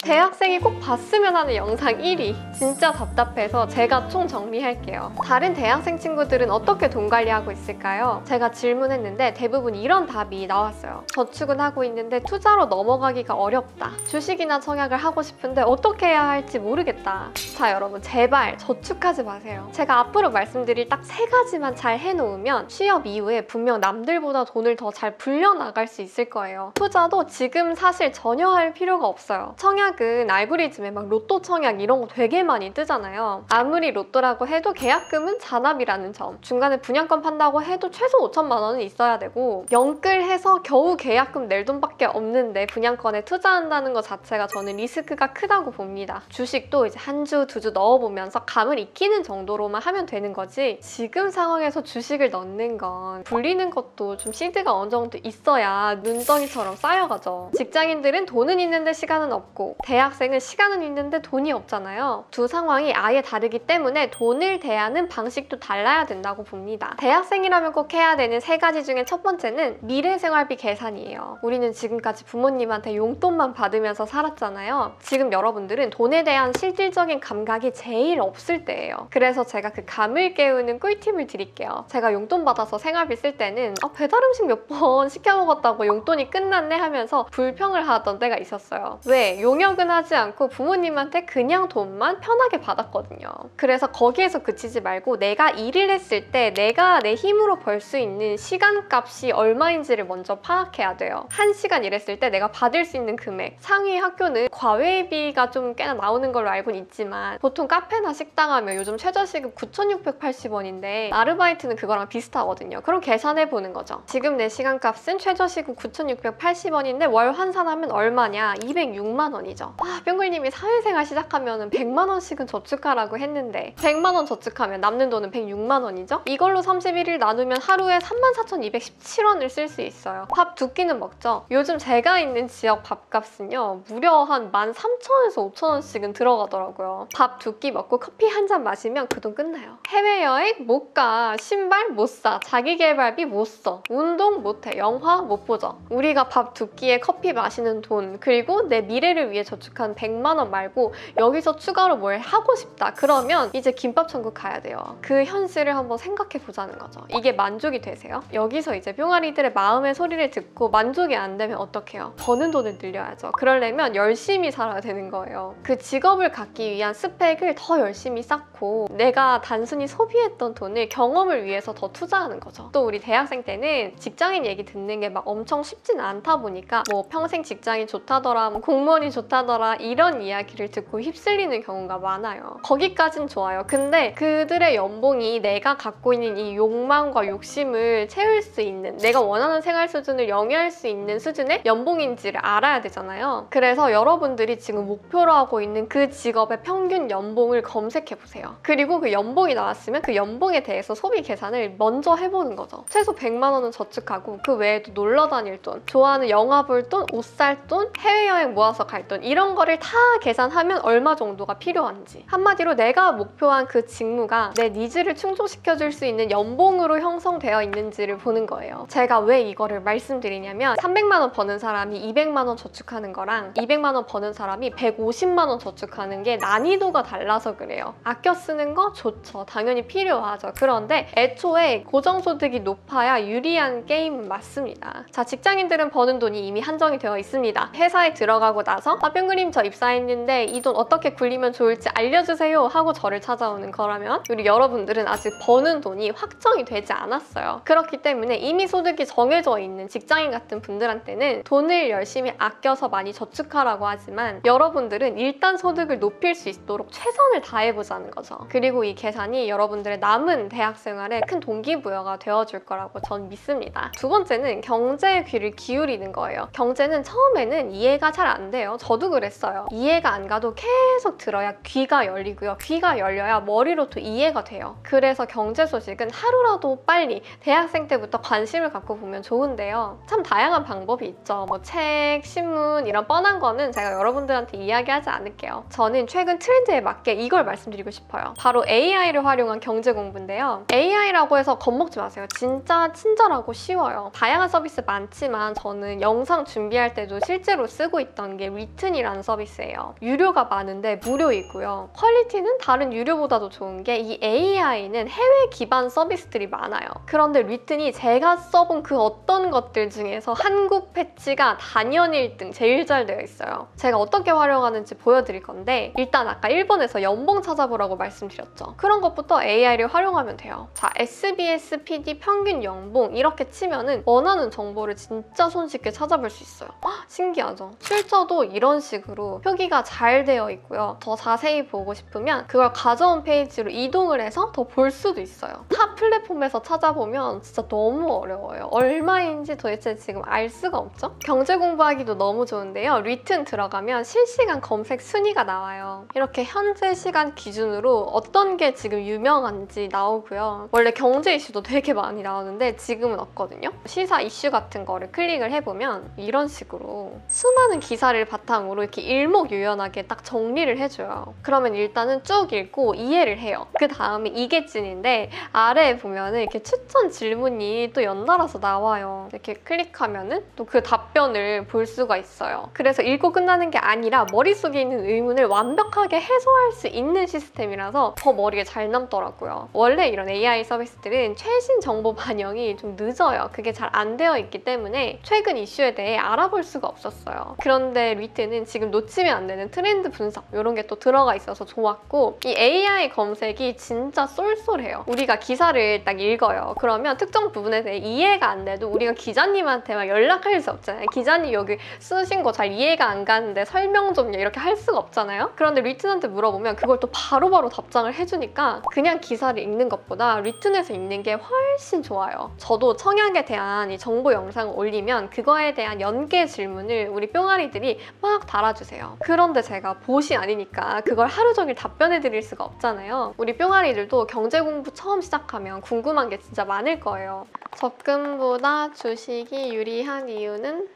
대학생이 꼭 봤으면 하는 영상 1위. 진짜 답답해서 제가 총 정리할게요. 다른 대학생 친구들은 어떻게 돈 관리하고 있을까요? 제가 질문했는데 대부분 이런 답이 나왔어요. 저축은 하고 있는데 투자로 넘어가기가 어렵다. 주식이나 청약을 하고 싶은데 어떻게 해야 할지 모르겠다. 자, 여러분 제발 저축하지 마세요. 제가 앞으로 말씀드릴 딱 3가지만 잘 해놓으면 취업 이후에 분명 남들보다 돈을 더 잘 불려나갈 수 있을 거예요. 투자도 지금 사실 전혀 할 필요가 없어요. 청약은 알고리즘에 막 로또 청약 이런 거 되게 많이 뜨잖아요. 아무리 로또라고 해도 계약금은 잔압이라는 점, 중간에 분양권 판다고 해도 최소 5천만 원은 있어야 되고, 영끌해서 겨우 계약금 낼 돈밖에 없는데 분양권에 투자한다는 것 자체가 저는 리스크가 크다고 봅니다. 주식도 이제 한 주, 2주 넣어보면서 감을 익히는 정도로만 하면 되는 거지, 지금 상황에서 주식을 넣는 건 불리는 것도 좀 시드가 어느 정도 있어야 눈덩이처럼 쌓여가죠. 직장인들은 돈은 있는데 시간은 없고, 대학생은 시간은 있는데 돈이 없잖아요. 두 상황이 아예 다르기 때문에 돈을 대하는 방식도 달라야 된다고 봅니다. 대학생이라면 꼭 해야 되는 3가지 중에 첫 번째는 미래생활비 계산이에요. 우리는 지금까지 부모님한테 용돈만 받으면서 살았잖아요. 지금 여러분들은 돈에 대한 실질적인 감각이 제일 없을 때예요. 그래서 제가 그 감을 깨우는 꿀팁을 드릴게요. 제가 용돈 받아서 생활비 쓸 때는 배달음식 몇 번 시켜 먹었다고 용돈이 끝났네 하면서 불평을 하던 때가 있었어요. 왜? 용역은 하지 않고 부모님한테 그냥 돈만 편하게 받았거든요. 그래서 거기에서 그치지 말고 내가 일을 했을 때 내가 내 힘으로 벌 수 있는 시간값이 얼마인지를 먼저 파악해야 돼요. 1시간 일했을 때 내가 받을 수 있는 금액, 상위 학교는 과외비가 좀 꽤나 나오는 걸로 알고는 있지만 보통 카페나 식당 하면 요즘 최저시급 9,680원인데 아르바이트는 그거랑 비슷하거든요. 그럼 계산해보는 거죠. 지금 내 시간값은 최저시급 9,680원인데 월 환산하면 얼마냐? 206만 원이죠. 뿅글님이 사회생활 시작하면 100만 원씩은 저축하라고 했는데 100만 원 저축하면 남는 돈은 106만 원이죠? 이걸로 31일 나누면 하루에 34,217원을 쓸 수 있어요. 밥 2끼는 먹죠? 요즘 제가 있는 지역 밥값은요, 무려 한 13,000원에서 5,000원씩은 들어가더라고요. 밥 2끼 먹고 커피 한 잔 마시면 그 돈 끝나요. 해외여행 못 가, 신발 못 사, 자기계발비 못 써, 운동 못 해, 영화 못 보죠. 우리가 밥 2끼에 커피 마시는 돈, 그리고 내 미래를 위해 저축한 100만 원 말고 여기서 추가로 뭘 하고 싶다. 그러면 이제 김밥 천국 가야 돼요. 그 현실을 한번 생각해 보자는 거죠. 이게 만족이 되세요? 여기서 이제 뿅아리들의 마음의 소리를 듣고 만족이 안 되면 어떡해요? 버는 돈을 늘려야죠. 그러려면 열심히 살아야 되는 거예요. 그 직업을 갖기 위한 스펙을 더 열심히 쌓고 내가 단순히 소비했던 돈을 경험을 위해서 더 투자하는 거죠. 또 우리 대학생 때는 직장인 얘기 듣는 게 막 엄청 쉽지는 않다 보니까 뭐 평생 직장이 좋다더라, 뭐 공무원이 좋다더라 이런 이야기를 듣고 휩쓸리는 경우가 많아요. 거기까진 좋아요. 근데 그들의 연봉이 내가 갖고 있는 이 욕망과 욕심을 채울 수 있는, 내가 원하는 생활 수준을 영위할 수 있는 수준의 연봉인지를 알아야 되잖아요. 그래서 여러분들이 지금 목표로 하고 있는 그 직업의 평균 연봉을 검색해보세요. 그리고 그 연봉이 나왔으면 그 연봉에 대해서 소비 계산을 먼저 해보는 거죠. 최소 100만 원은 저축하고 그 외에도 놀러 다닐 돈, 좋아하는 영화 볼 돈, 옷 살 돈, 해외여행 모아서 갈 돈, 이런 거를 다 계산하면 얼마 정도가 필요한지, 한마디로 내가 목표한 그 직무가 내 니즈를 충족시켜줄 수 있는 연봉으로 형성되어 있는지를 보는 거예요. 제가 왜 이거를 말씀드리냐면 300만 원 버는 사람이 200만 원 저축하는 거랑 200만 원 버는 사람이 150만 원 저축하는 게 난이도가 달라서 그래요. 아껴 쓰는 거 좋죠. 당연히 필요하죠. 그런데 애초에 고정소득이 높아야 유리한 게임은 맞습니다. 자, 직장인들은 버는 돈이 이미 한정이 되어 있습니다. 회사에 들어가고 나서 뿅글님 저 입사했는데 이 돈 어떻게 굴리면 좋을지 알려주세요 하고 저를 찾아오는 거라면, 우리 여러분들은 아직 버는 돈이 확정이 되지 않았어요. 그렇기 때문에 이미 소득이 정해져 있는 직장인 같은 분들한테는 돈을 열심히 아껴서 많이 저축하라고 하지만 여러분들은 일단 소득을 높일 수 있도록 최선을 다해보자는 거죠. 그리고 이 계산이 여러분들의 남은 대학 생활에 큰 동기부여가 되어줄 거라고 전 믿습니다. 두 번째는 경제에 귀를 기울이는 거예요. 경제는 처음에는 이해가 잘 안 돼요. 저도 그랬어요. 이해가 안 가도 계속 들어야 귀가 열리고요. 귀가 열려야 머리로 또 이해가 돼요. 그래서 경제 소식은 하루라도 빨리 대학생 때부터 관심을 갖고 보면 좋은데요. 참 다양한 방법이 있죠. 뭐 책, 신문 이런 뻔한 거는 제가 여러분들한테 이야기하지 않을게요. 저는 최근 트렌드에 맞게 이걸 말씀드리고 싶어요. 싶어요. 바로 AI를 활용한 경제 공부인데요. AI라고 해서 겁먹지 마세요. 진짜 친절하고 쉬워요. 다양한 서비스 많지만 저는 영상 준비할 때도 실제로 쓰고 있던 게 리튼이라는 서비스예요. 유료가 많은데 무료이고요. 퀄리티는 다른 유료보다도 좋은 게 이 AI는 해외 기반 서비스들이 많아요. 그런데 리튼이 제가 써본 그 어떤 것들 중에서 한국 패치가 단연 1등 제일 잘 되어 있어요. 제가 어떻게 활용하는지 보여드릴 건데 일단 아까 일본에서 연봉 찾아보라고 말씀드렸죠. 그런 것부터 AI를 활용하면 돼요. 자, SBS PD 평균 연봉 이렇게 치면은 원하는 정보를 진짜 손쉽게 찾아볼 수 있어요. 신기하죠? 출처도 이런 식으로 표기가 잘 되어 있고요. 더 자세히 보고 싶으면 그걸 가져온 페이지로 이동을 해서 더 볼 수도 있어요. 타 플랫폼에서 찾아보면 진짜 너무 어려워요. 얼마인지 도대체 지금 알 수가 없죠? 경제 공부하기도 너무 좋은데요. 리튼 들어가면 실시간 검색 순위가 나와요. 이렇게 현재 시간 기준으로 어떤 게 지금 유명한지 나오고요. 원래 경제 이슈도 되게 많이 나오는데 지금은 없거든요. 시사 이슈 같은 거를 클릭을 해보면 이런 식으로 수많은 기사를 바탕으로 이렇게 일목요연하게 딱 정리를 해줘요. 그러면 일단은 쭉 읽고 이해를 해요. 그 다음에 이게 찐인데 아래에 보면은 이렇게 추천 질문이 또 연달아서 나와요. 이렇게 클릭하면은 또 그 답변을 볼 수가 있어요. 그래서 읽고 끝나는 게 아니라 머릿속에 있는 의문을 완벽하게 해소할 수 있는 시스템이라서 더 머리에 잘 남더라고요. 원래 이런 AI 서비스들은 최신 정보 반영이 좀 늦어요. 그게 잘 안 되어 있기 때문에 최근 이슈에 대해 알아볼 수가 없었어요. 그런데 리트는 지금 놓치면 안 되는 트렌드 분석 이런 게 또 들어가 있어서 좋았고 이 AI 검색이 진짜 쏠쏠해요. 우리가 기사를 딱 읽어요. 그러면 특정 부분에 대해 이해가 안 돼도 우리가 기자님한테 막 연락할 수 없잖아요. 기자님 여기 쓰신 거 잘 이해가 안 가는데 설명 좀요 이렇게 할 수가 없잖아요. 그런데 리튼한테 물어보면 그걸 또 바로바로 답장을 해주니까 그냥 기사를 읽는 것보다 리튼에서 읽는 게 훨씬 좋아요. 저도 청약에 대한 이 정보 영상을 올리면 그거에 대한 연계 질문을 우리 뿅아리들이 막 달아주세요. 그런데 제가 봇이 아니니까 그걸 하루 종일 답변해 드릴 수가 없잖아요. 우리 뿅아리들도 경제 공부 처음 시작하면 궁금한 게 진짜 많을 거예요. 적금보다 주식이 유리한 이유는?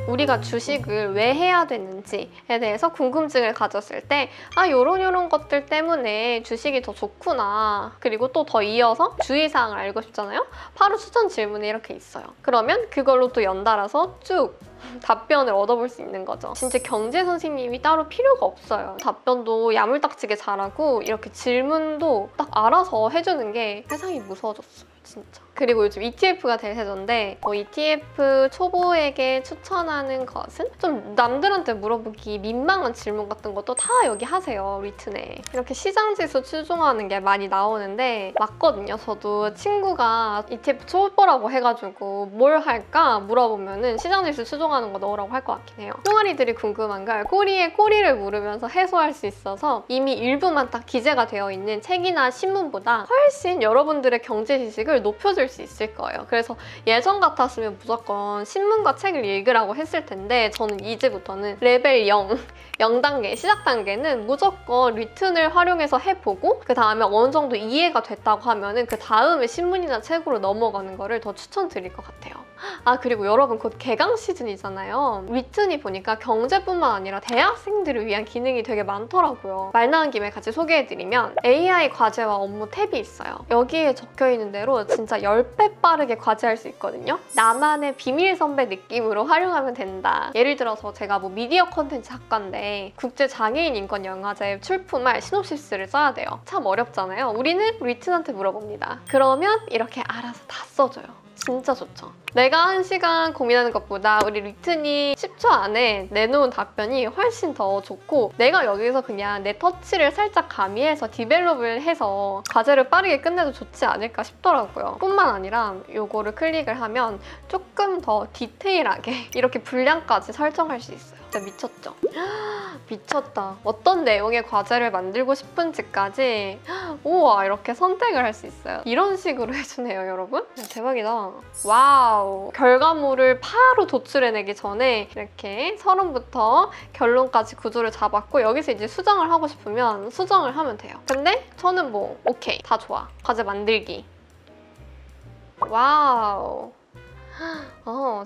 우리가 주식을 왜 해야 되는지에 대해서 궁금증을 가졌을 때 요런 것들 때문에 주식이 더 좋구나. 그리고 또 더 이어서 주의사항을 알고 싶잖아요. 바로 추천 질문이 이렇게 있어요. 그러면 그걸로 또 연달아서 쭉 답변을 얻어볼 수 있는 거죠. 진짜 경제 선생님이 따로 필요가 없어요. 답변도 야물딱지게 잘하고 이렇게 질문도 딱 알아서 해주는 게 세상이 무서워졌어요. 진짜. 그리고 요즘 ETF가 대세던데 ETF 초보에게 추천하는 것은? 좀 남들한테 물어보기 민망한 질문 같은 것도 다 여기 하세요, 리튼에. 이렇게 시장지수 추종하는 게 많이 나오는데 맞거든요. 저도 친구가 ETF 초보라고 해가지고 뭘 할까 물어보면은 시장지수 추종하는 거 넣으라고 할 것 같긴 해요. 뿅아리들이 궁금한 걸 꼬리에 꼬리를 물으면서 해소할 수 있어서 이미 일부만 딱 기재가 되어 있는 책이나 신문보다 훨씬 여러분들의 경제 지식을 높여줄 수 있을 거예요. 그래서 예전 같았으면 무조건 신문과 책을 읽으라고 했을 텐데 저는 이제부터는 레벨 0단계, 시작 단계는 무조건 리튼을 활용해서 해보고 그 다음에 어느 정도 이해가 됐다고 하면은 그 다음에 신문이나 책으로 넘어가는 거를 더 추천드릴 것 같아요. 그리고 여러분 곧 개강 시즌이잖아요. 리튼이 보니까 경제뿐만 아니라 대학생들을 위한 기능이 되게 많더라고요. 말 나온 김에 같이 소개해드리면 AI 과제와 업무 탭이 있어요. 여기에 적혀있는 대로 진짜 10배 빠르게 과제할 수 있거든요. 나만의 비밀 선배 느낌으로 활용하면 된다. 예를 들어서 제가 뭐 미디어 콘텐츠 학과인데 국제장애인인권영화제 출품할 시놉시스를 써야 돼요. 참 어렵잖아요. 우리는 리튼한테 물어봅니다. 그러면 이렇게 알아서 다 써줘요. 진짜 좋죠. 내가 1시간 고민하는 것보다 우리 리튼이 10초 안에 내놓은 답변이 훨씬 더 좋고 내가 여기서 그냥 내 터치를 살짝 가미해서 디벨롭을 해서 과제를 빠르게 끝내도 좋지 않을까 싶더라고요. 뿐만 아니라 이거를 클릭을 하면 조금 더 디테일하게 이렇게 분량까지 설정할 수 있어요. 진짜 미쳤죠? 미쳤다. 어떤 내용의 과제를 만들고 싶은지까지 우와 이렇게 선택을 할 수 있어요. 이런 식으로 해주네요, 여러분. 대박이다. 와우. 결과물을 바로 도출해내기 전에 이렇게 서론부터 결론까지 구조를 잡았고 여기서 이제 수정을 하고 싶으면 수정을 하면 돼요. 근데 저는 오케이. 다 좋아. 과제 만들기. 와우.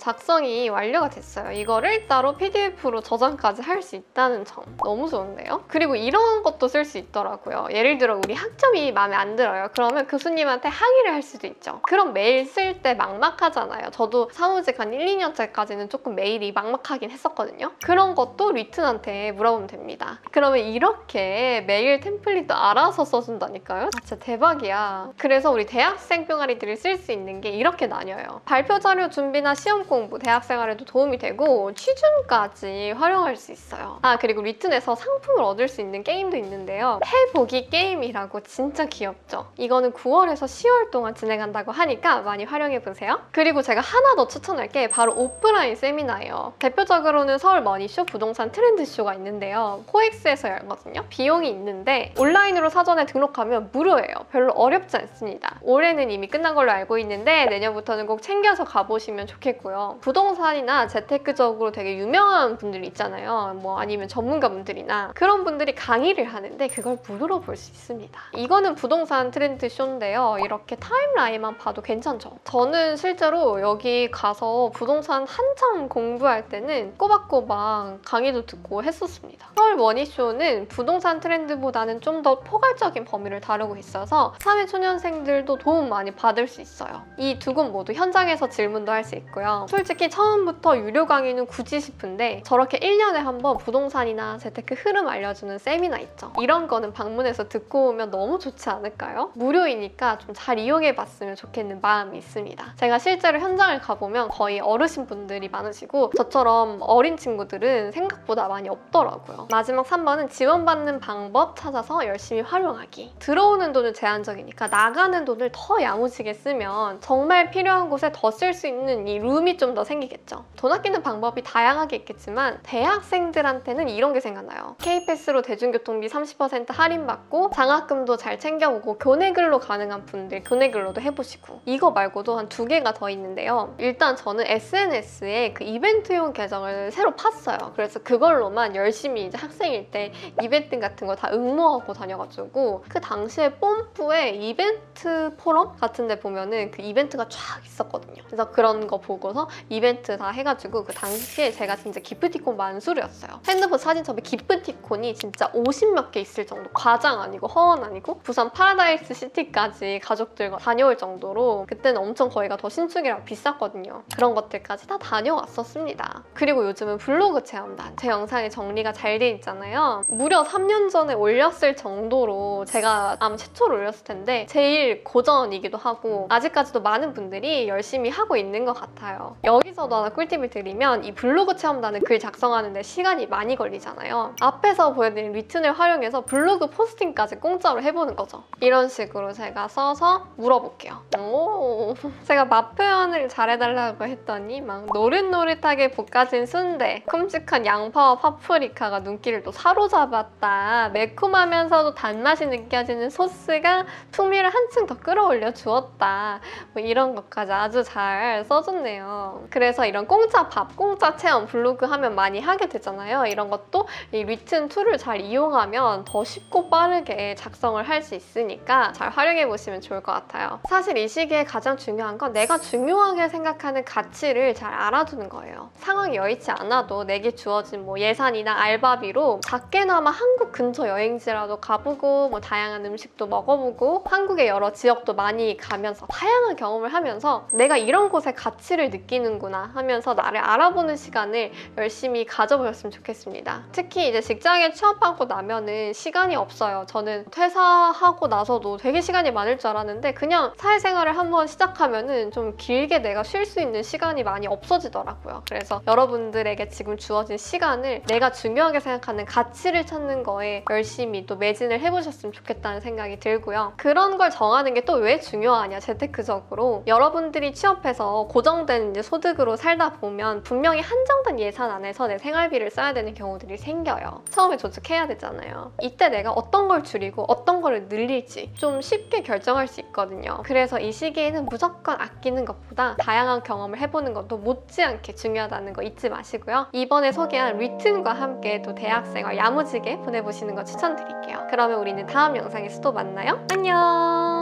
작성이 완료가 됐어요. 이거를 따로 PDF로 저장까지 할 수 있다는 점 너무 좋은데요? 그리고 이런 것도 쓸 수 있더라고요. 예를 들어 우리 학점이 마음에 안 들어요. 그러면 교수님한테 항의를 할 수도 있죠. 그럼 메일 쓸 때 막막하잖아요. 저도 사무직 한 1, 2년째까지는 조금 메일이 막막하긴 했었거든요. 그런 것도 리튼한테 물어보면 됩니다. 그러면 이렇게 메일 템플릿도 알아서 써준다니까요? 진짜 대박이야. 그래서 우리 대학생 병아리들이 쓸 수 있는 게 이렇게 나뉘어요. 발표 자료 준비나 시험 공부, 대학 생활에도 도움이 되고 취준까지 활용할 수 있어요. 그리고 리튼에서 상품을 얻을 수 있는 게임도 있는데요. 해보기 게임이라고 진짜 귀엽죠? 이거는 9월에서 10월 동안 진행한다고 하니까 많이 활용해보세요. 그리고 제가 하나 더 추천할 게 바로 오프라인 세미나예요. 대표적으로는 서울 머니쇼 부동산 트렌드쇼가 있는데요. 코엑스에서 열거든요. 비용이 있는데 온라인으로 사전에 등록하면 무료예요. 별로 어렵지 않습니다. 올해는 이미 끝난 걸로 알고 있는데 내년부터는 꼭 챙겨서 가보시면 좋겠고요. 부동산이나 재테크적으로 되게 유명한 분들이 있잖아요. 뭐 아니면 전문가분들이나 그런 분들이 강의를 하는데 그걸 무료로 볼 수 있습니다. 이거는 부동산 트렌드 쇼인데요. 이렇게 타임라인만 봐도 괜찮죠? 저는 실제로 여기 가서 부동산 한참 공부할 때는 꼬박꼬박 강의도 듣고 했었습니다. 서울 머니쇼는 부동산 트렌드보다는 좀 더 포괄적인 범위를 다루고 있어서 사회초년생들도 도움 많이 받을 수 있어요. 이 두 곳 모두 현장에서 질문도 할 수 있고요. 솔직히 처음부터 유료 강의는 굳이 싶은데 저렇게 1년에 한 번 부동산이나 재테크 흐름 알려주는 세미나 있죠. 이런 거는 방문해서 듣고 오면 너무 좋지 않을까요? 무료이니까 좀 잘 이용해봤으면 좋겠는 마음이 있습니다. 제가 실제로 현장을 가보면 거의 어르신분들이 많으시고 저처럼 어린 친구들은 생각보다 많이 없더라고요. 마지막 3번은 지원받는 방법 찾아서 열심히 활용하기. 들어오는 돈은 제한적이니까 나가는 돈을 더 야무지게 쓰면 정말 필요한 곳에 더 쓸 수 있는 이 룸이 좀 더 생기겠죠. 돈 아끼는 방법이 다양하게 있겠지만 대학생들한테는 이런 게 생각나요. K패스로 대중교통비 30% 할인받고 장학금도 잘 챙겨오고 교내근로 가능한 분들 교내근로도 해보시고 이거 말고도 한 2개가 더 있는데요. 일단 저는 SNS에 그 이벤트용 계정을 새로 팠어요. 그래서 그걸로만 열심히 이제 학생일 때 이벤트 같은 거 다 응모하고 다녀가지고 그 당시에 뽐뿌에 이벤트 포럼 같은 데 보면은 그 이벤트가 쫙 있었거든요. 그래서 그런 거 보고서 이벤트 다 해가지고 그 당시에 제가 진짜 기프티콘 만수르였어요. 핸드폰 사진첩에 기프티콘이 진짜 50몇 개 있을 정도. 과장 아니고 허언 아니고 부산 파라다이스 시티까지 가족들과 다녀올 정도로 그때는 엄청 거기가 더 신축이라 비쌌거든요. 그런 것들까지 다 다녀왔었습니다. 그리고 요즘은 블로그 체험단 제 영상에 정리가 잘 돼 있잖아요. 무려 3년 전에 올렸을 정도로 제가 아마 최초로 올렸을 텐데 제일 고전이기도 하고 아직까지도 많은 분들이 열심히 하고 있는 것 같아요. 여기서도 하나 꿀팁을 드리면 이 블로그 체험단은 글 작성하는데 시간이 많이 걸리잖아요. 앞에서 보여드린 리튼을 활용해서 블로그 포스팅까지 공짜로 해보는 거죠. 이런 식으로 제가 써서 물어볼게요. 오, 제가 맛 표현을 잘해달라고 했더니 막 노릇노릇하게 볶아진 순대, 큼직한 양파와 파프리카가 눈길을 또 사로잡았다. 매콤하면서도 단맛이 느껴지는 소스가 풍미를 한층 더 끌어올려 주었다. 뭐 이런 것까지 아주 잘 써줬네요. 그래서 이런 공짜 밥, 공짜 체험 블로그 하면 많이 하게 되잖아요. 이런 것도 이 리튼 툴을 잘 이용하면 더 쉽고 빠르게 작성을 할 수 있으니까 잘 활용해보시면 좋을 것 같아요. 사실 이 시기에 가장 중요한 건 내가 중요하게 생각하는 가치를 잘 알아두는 거예요. 상황이 여의치 않아도 내게 주어진 뭐 예산이나 알바비로 작게나마 한국 근처 여행지라도 가보고 뭐 다양한 음식도 먹어보고 한국의 여러 지역도 많이 가면서 다양한 경험을 하면서 내가 이런 곳에 가치를 느끼는구나 하면서 나를 알아보는 시간을 열심히 가져보셨으면 좋겠습니다. 특히 이제 직장에 취업하고 나면은 시간이 없어요. 저는 퇴사하고 나서도 되게 시간이 많을 줄 알았는데 그냥 사회생활을 한번 시작하면은 좀 길게 내가 쉴 수 있는 시간이 많이 없어지더라고요. 그래서 여러분들에게 지금 주어진 시간을 내가 중요하게 생각하는 가치를 찾는 거에 열심히 또 매진을 해보셨으면 좋겠다는 생각이 들고요. 그런 걸 정하는 게 또 왜 중요하냐, 재테크적으로. 여러분들이 취업해서 고정된 이제 소득으로 살다 보면 분명히 한정된 예산 안에서 내 생활비를 써야 되는 경우들이 생겨요. 처음에 저축해야 되잖아요. 이때 내가 어떤 걸 줄이고 어떤 거를 늘릴지 좀 쉽게 결정할 수 있거든요. 그래서 이 시기에는 무조건 아끼는 것보다 다양한 경험을 해보는 것도 못지않게 중요하다는 거 잊지 마시고요. 이번에 소개한 리튼과 함께 또 대학생활 야무지게 보내보시는 거 추천드릴게요. 그러면 우리는 다음 영상에서 또 만나요. 안녕!